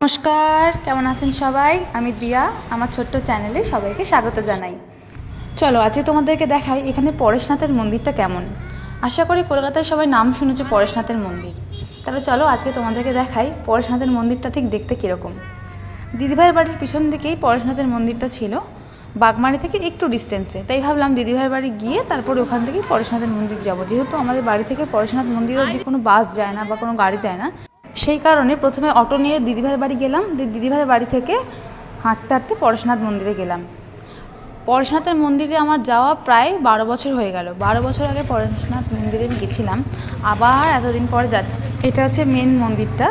নমস্কার, কেমন আছেন সবাই? আমি দিয়া, আমার ছোট্ট চ্যানেলে সবাইকে স্বাগত জানাই। চলো আজকে তোমাদেরকে দেখাই এখানে পরেশনাথের মন্দিরটা কেমন। আশা করি কলকাতায় সবাই নাম শুনেছে পরেশনাথের মন্দির। তাহলে চলো আজকে তোমাদেরকে দেখাই পরেশনাথের মন্দিরটা ঠিক দেখতে কীরকম। দিদিভাইয়ের বাড়ির পিছন দিকেই পরেশনাথের মন্দিরটা ছিল, বাগমারি থেকে একটু ডিস্টেন্সে। তাই ভাবলাম দিদিভাইয়ের বাড়ি গিয়ে তারপরে ওখান থেকেই পরেশনাথের মন্দির যাব। যেহেতু আমাদের বাড়ি থেকে পরেশনাথ মন্দির অবধি কোনো বাস যায় না বা কোনো গাড়ি যায় না, সেই কারণে প্রথমে অটো নিয়ে দিদিভাইয়ের বাড়ি গেলাম। দিদিভাইয়ের বাড়ি থেকে হাঁটতে হাঁটতে পরেশনাথ মন্দিরে গেলাম। পরেশনাথের মন্দিরে আমার যাওয়া প্রায় 12 বছর হয়ে গেল। 12 বছর আগে পরেশনাথ মন্দিরে আমি গেছিলাম, আবার এতদিন পরে যাচ্ছি। এটা হচ্ছে মেন মন্দিরটা,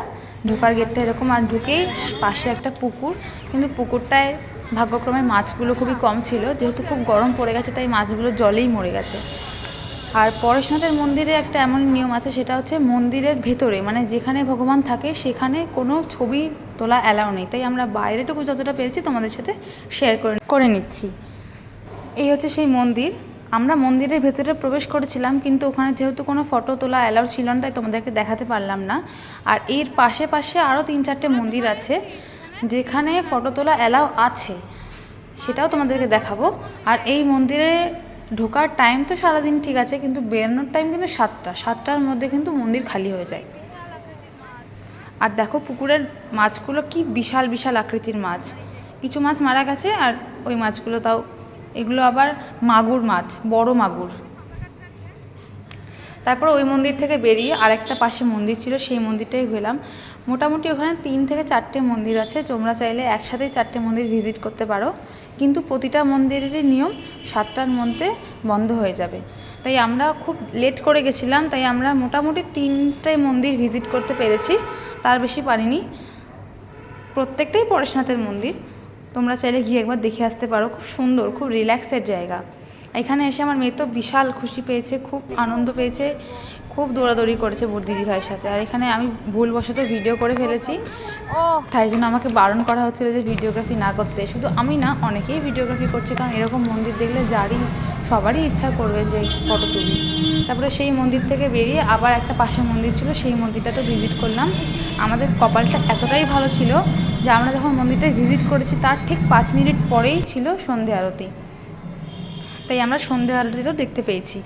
ঢোকার গেটটা এরকম, আর ঢুকেই পাশে একটা পুকুর। কিন্তু পুকুরটায় ভাগ্যক্রমে মাছগুলো খুবই কম ছিল, যেহেতু খুব গরম পড়ে গেছে তাই মাছগুলো জলেই মরে গেছে। আর পরেশনাথের মন্দিরে একটা এমন নিয়ম আছে, সেটা হচ্ছে মন্দিরের ভেতরে মানে যেখানে ভগবান থাকে সেখানে কোনো ছবি তোলা অ্যালাউ নেই। তাই আমরা বাইরেটুকু যতটা পেরেছি তোমাদের সাথে শেয়ার করে নিচ্ছি। এই হচ্ছে সেই মন্দির। আমরা মন্দিরের ভেতরে প্রবেশ করেছিলাম, কিন্তু ওখানে যেহেতু কোনো ফটো তোলা অ্যালাউ ছিল না তাই তোমাদেরকে দেখাতে পারলাম না। আর এর পাশে পাশে আরও 3-4টে মন্দির আছে যেখানে ফটো তোলা অ্যালাউ আছে, সেটাও তোমাদেরকে দেখাবো। আর এই মন্দিরে ঢোকার টাইম তো সারাদিন ঠিক আছে, কিন্তু বেরোনোর টাইম কিন্তু 7টার মধ্যে কিন্তু মন্দির খালি হয়ে যায়। আর দেখো পুকুরের মাছগুলো কি বিশাল বিশাল আকৃতির মাছ। কিছু মাছ মারা গেছে, আর ওই মাছগুলো তাও, এগুলো আবার মাগুর মাছ, বড় মাগুর। তারপর ওই মন্দির থেকে বেরিয়ে আরেকটা পাশে মন্দির ছিল, সেই মন্দিরটাই গেলাম। মোটামুটি ওখানে 3 থেকে 4টে মন্দির আছে, তোমরা চাইলে একসাথেই 4টে মন্দির ভিজিট করতে পারো। কিন্তু প্রতিটা মন্দিরেরই নিয়ম 7টার মধ্যে বন্ধ হয়ে যাবে। তাই আমরা খুব লেট করে গেছিলাম, তাই আমরা মোটামুটি 3টে মন্দির ভিজিট করতে পেরেছি, তার বেশি পারিনি। প্রত্যেকটাই পরেশনাথের মন্দির, তোমরা চাইলে গিয়ে একবার দেখে আসতে পারো। খুব সুন্দর, খুব রিল্যাক্সের জায়গা। এখানে এসে আমার মেয়ে তো বিশাল খুশি পেয়েছে, খুব আনন্দ পেয়েছে, খুব দৌড়াদৌড়ি করেছে দিদি ভাইয়ের সাথে। আর এখানে আমি ভুলবশত ভিডিও করে ফেলেছি, তাই জন্য আমাকে বারণ করা হচ্ছিল যে ভিডিওগ্রাফি না করতে। শুধু আমি না, অনেকেই ভিডিওগ্রাফি করছে, কারণ এরকম মন্দির দেখলে সবারই ইচ্ছা করবে যে ফটো তুলি। তারপরে সেই মন্দির থেকে বেরিয়ে আবার একটা পাশে মন্দির ছিল, সেই মন্দিরটাতে ভিজিট করলাম। আমাদের কপালটা এতটাই ভালো ছিল যে আমরা যখন মন্দিরটা ভিজিট করেছি তার ঠিক 5 মিনিট পরেই ছিল সন্ধে আরতি, তাই আমরা সন্ধে আরতিটাও দেখতে পেয়েছি।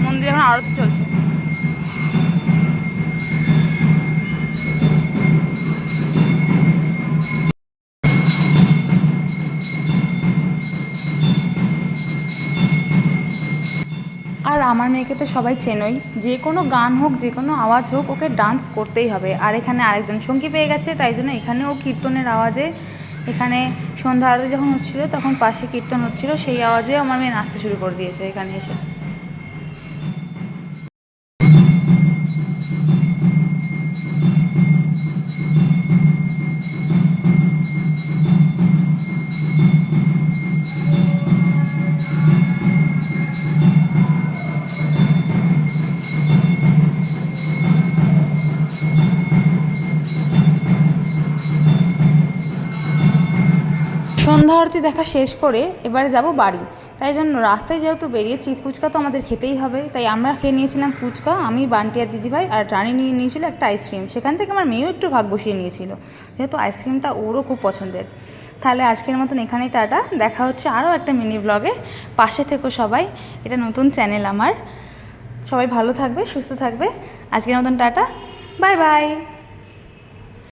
মন্দিরে এখন আরতি চলছে। আর আমার মেয়েকে তো সবাই চেনই, যে কোনো গান হোক, যে কোনো আওয়াজ হোক, ওকে ডান্স করতেই হবে। আর এখানে আরেকজন সঙ্গী পেয়ে গেছে, তাই জন্য এখানেও কীর্তনের আওয়াজে, এখানে সন্ধ্যা আরতি যখন হচ্ছিলো তখন পাশে কীর্তন হচ্ছিলো, সেই আওয়াজেও আমার মেয়ে নাচতে শুরু করে দিয়েছে এখানে এসে। সন্ধ্যা আরতি দেখা শেষ করে এবারে যাব বাড়ি। তাই জন্য রাস্তায় যেহেতু বেরিয়েছি, ফুচকা তো আমাদের খেতেই হবে, তাই আমরা খেয়ে নিয়েছিলাম ফুচকা। আমি, বান্টি আর দিদিভাই, আর রানী নিয়ে নিয়েছিল একটা আইসক্রিম। সেখান থেকে আমার মেয়েও একটু ভাগ বসিয়ে নিয়েছিল, যেহেতু আইসক্রিমটা ওরও খুব পছন্দের। তাহলে আজকের মতন এখানেই টাটা, দেখা হচ্ছে আরও একটা মিনি ব্লগে। পাশে থেকো সবাই, এটা নতুন চ্যানেল আমার। সবাই ভালো থাকবে, সুস্থ থাকবে। আজকের মতন টাটা, বাই বাই।